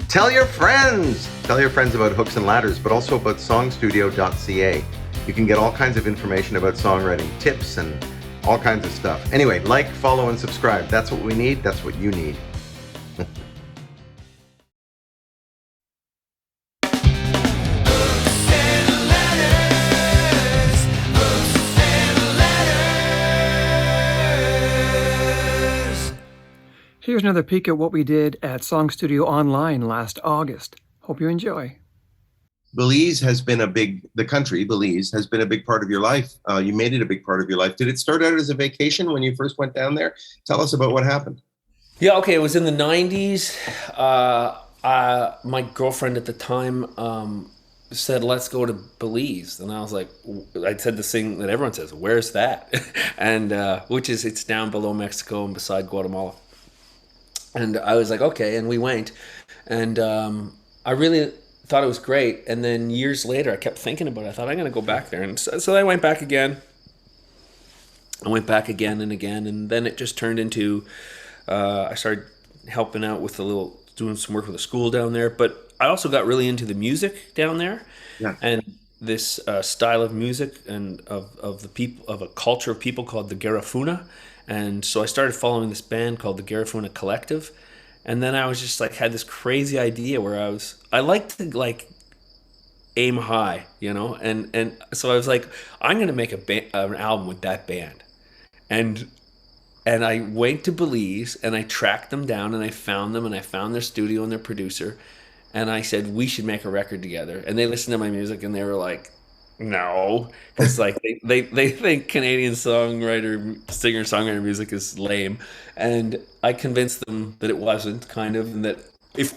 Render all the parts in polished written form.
Tell your friends! Tell your friends about Hooks and Ladders, but also about songstudio.ca. You can get all kinds of information about songwriting, tips, and all kinds of stuff. Anyway, like, follow, and subscribe. That's what we need. That's what you need. Here's another peek at what we did at SongStudio Online last August. Hope you enjoy. Belize has been Belize has been a big part of your life. You made it a big part of your life. Did it start out as a vacation when you first went down there? Tell us about what happened. Yeah, okay, it was in the 90s. My girlfriend at the time said, let's go to Belize. And I was like, I said this thing that everyone says, where's that? And it's down below Mexico and beside Guatemala. And I was like, okay, and we went. And I really thought it was great. And then years later, I kept thinking about it. I thought, I'm going to go back there. And so I went back again. I went back again and again. And then it just turned into, I started helping out with doing some work with a school down there. But I also got really into the music down there. Yeah. And this style of music and of the people, of a culture of people called the Garifuna. And so I started following this band called the Garifuna Collective. And then I was just like, had this crazy idea where I like to like aim high, you know? And so I was like, I'm going to make an album with that band. And I went to Belize and I tracked them down and I found them and I found their studio and their producer. And I said, we should make a record together. And they listened to my music and they were like, no, because like they think Canadian singer-songwriter music is lame, and I convinced them that it wasn't, kind of, and that if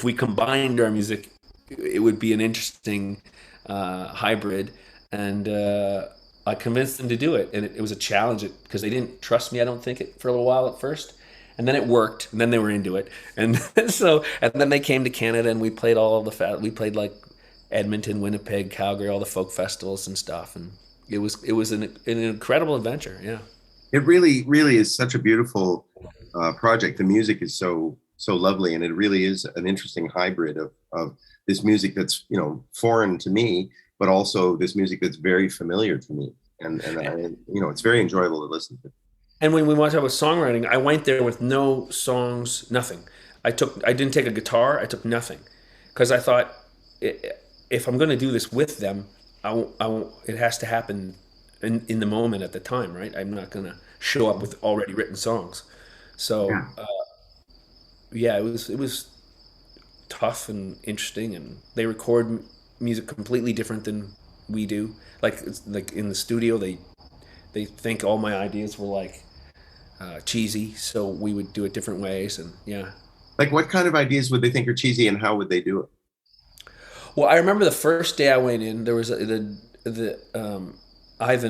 we combined our music, it would be an interesting hybrid, and I convinced them to do it, and it was a challenge because they didn't trust me, I don't think, for a little while at first. And then it worked, and then they were into it, and and then they came to Canada, and we played we played like Edmonton, Winnipeg, Calgary, all the folk festivals and stuff, and it was an incredible adventure. Yeah, it really, really is such a beautiful project. The music is so lovely, and it really is an interesting hybrid of this music that's foreign to me, but also this music that's very familiar to me, and it's very enjoyable to listen to. And when we want to talk about songwriting, I went there with no songs, nothing. I didn't take a guitar. I took nothing because I thought, if I'm going to do this with them, it has to happen in the moment at the time, right? I'm not going to show up with already written songs. So, yeah, it was tough and interesting, and they record music completely different than we do. Like in the studio, they think all my ideas were like cheesy, so we would do it different ways, and yeah. Like, what kind of ideas would they think are cheesy, and how would they do it? Well, I remember the first day I went in, there was Ivan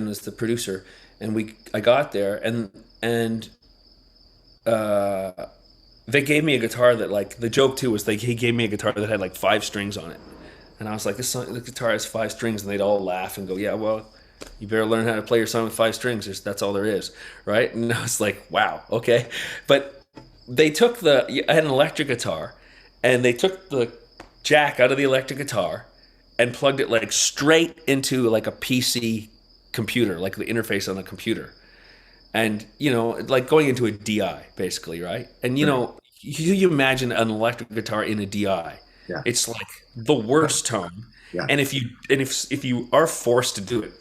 was the producer, and I got there and they gave me a guitar that, like, the joke too was he gave me a guitar that had like 5 strings on it, and I was like, the guitar has 5 strings, and they'd all laugh and go, yeah, well, you better learn how to play your song with 5 strings. That's all there is, right? And I was like, wow, okay. But they took I had an electric guitar, and they took the jack out of the electric guitar and plugged it like straight into like a PC computer, like the interface on a computer, and like going into a DI basically, right? And you imagine an electric guitar in a DI, yeah. It's like the worst tone. Yeah. And if you are forced to do it,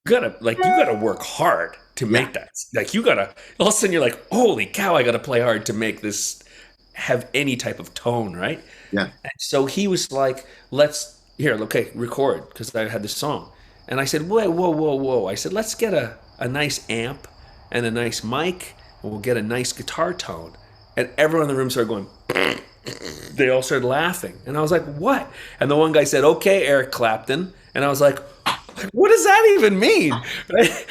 you gotta work hard to make that. Like, you gotta, all of a sudden you're like, holy cow, I gotta play hard to make this have any type of tone, right? Yeah. And so he was like, record, because I had this song. And I said, whoa. I said, let's get a nice amp and a nice mic, and we'll get a nice guitar tone. And everyone in the room started going, they all started laughing. And I was like, what? And the one guy said, okay, Eric Clapton. And I was like, what does that even mean? Right?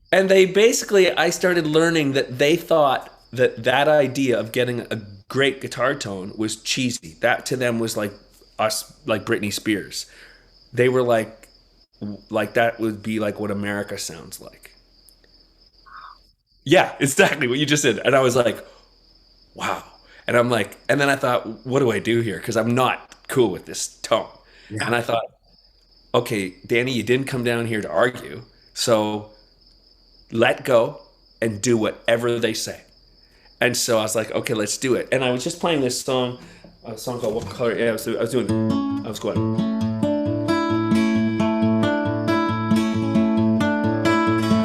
And they basically, I started learning that they thought that idea of getting a great guitar tone was cheesy. That to them was like us, like Britney Spears. They were like that would be like what America sounds like. Yeah, exactly what you just said. And I was like, wow. And I'm like, and then I thought, what do I do here? Because I'm not cool with this tone. Yeah. And I thought, okay, Danny, you didn't come down here to argue, so let go and do whatever they say. And so I was like, okay, let's do it. And I was just playing this song, a song called What Color? Yeah, I was going.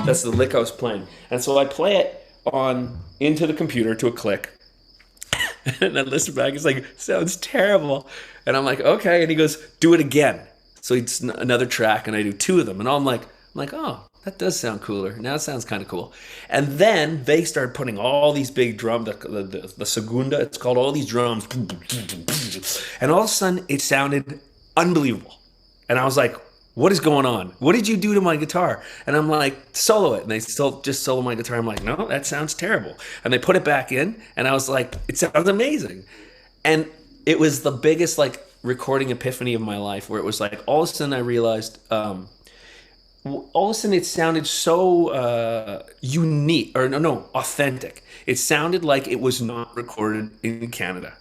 That's the lick I was playing. And so I play it into the computer to a click. And I listen back, it's like, sounds terrible. And I'm like, okay. And he goes, do it again. So it's another track, and I do 2 of them. And I'm like, oh, that does sound cooler. Now it sounds kind of cool. And then they started putting all these big drums, the segunda, it's called, all these drums. And all of a sudden, it sounded unbelievable. And I was like, what is going on? What did you do to my guitar? And I'm like, solo it. And they still just solo my guitar. I'm like, no, that sounds terrible. And they put it back in, and I was like, it sounds amazing. And it was the biggest like recording epiphany of my life, where it was like, all of a sudden I realized, all of a sudden it sounded so unique, or no, authentic. It sounded like it was not recorded in Canada,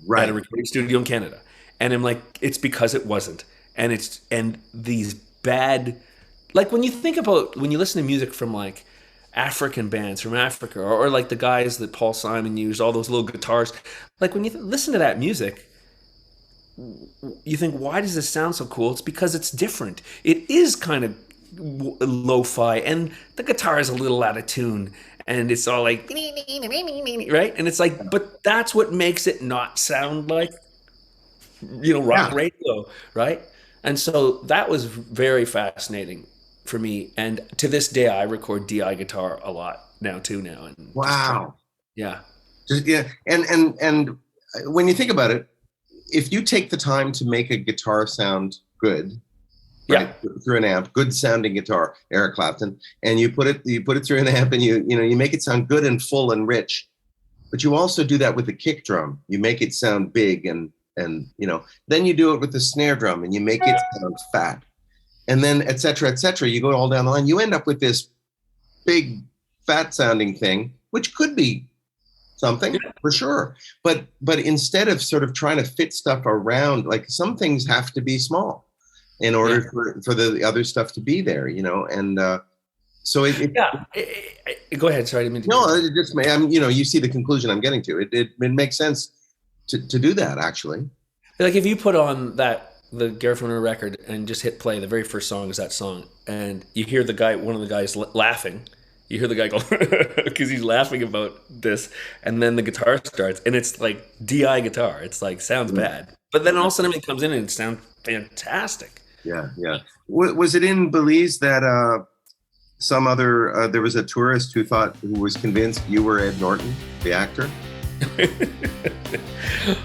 Right. at a recording studio in Canada. And I'm like, it's because it wasn't. And these bad, like when you listen to music from like African bands from Africa, or like the guys that Paul Simon used, all those little guitars, like when you listen to that music, you think, why does this sound so cool? It's because it's different. It is kind of lo-fi, and the guitar is a little out of tune, and it's all like, right? And it's like, but that's what makes it not sound like, rock radio, right? And so that was very fascinating for me. And to this day, I record DI guitar a lot now. And Wow. Yeah. And when you think about it, if you take the time to make a guitar sound good, right, through an amp, good sounding guitar, Eric Clapton, and you put it through an amp, and you make it sound good and full and rich, but you also do that with the kick drum. You make it sound big, and then you do it with the snare drum, and you make it sound fat, and then et cetera, you go all down the line, you end up with this big fat sounding thing, which could be something for sure, but instead of sort of trying to fit stuff around, like, some things have to be small in order for the other stuff to be there, and so go ahead, sorry, I didn't mean to. No, it just, you see the conclusion I'm getting to. It makes sense to do that, actually. Like if you put on the Garifuna record and just hit play, the very first song is that song, and you hear one of the guys laughing. You hear the guy go because he's laughing about this, and then the guitar starts, and it's like DI guitar. It's like sounds bad, but then all of a sudden it comes in and it sounds fantastic. Yeah. Was it in Belize that some other there was a tourist who was convinced you were Ed Norton, the actor?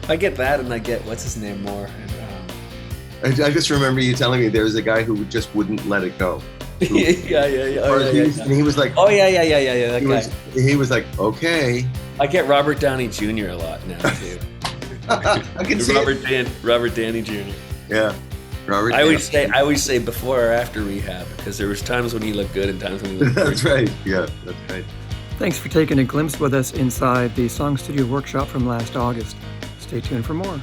I get that, and I get what's his name more. I just remember you telling me there was a guy who just wouldn't let it go. Yeah. And he was like, oh yeah. That guy. He was like, okay. I get Robert Downey Jr. a lot now too. I can see Robert Downey Jr. Yeah, Robert. I always say before or after rehab, because there was times when he looked good and times when he looked That's right. Yeah, that's right. Thanks for taking a glimpse with us inside the SongStudio workshop from last August. Stay tuned for more.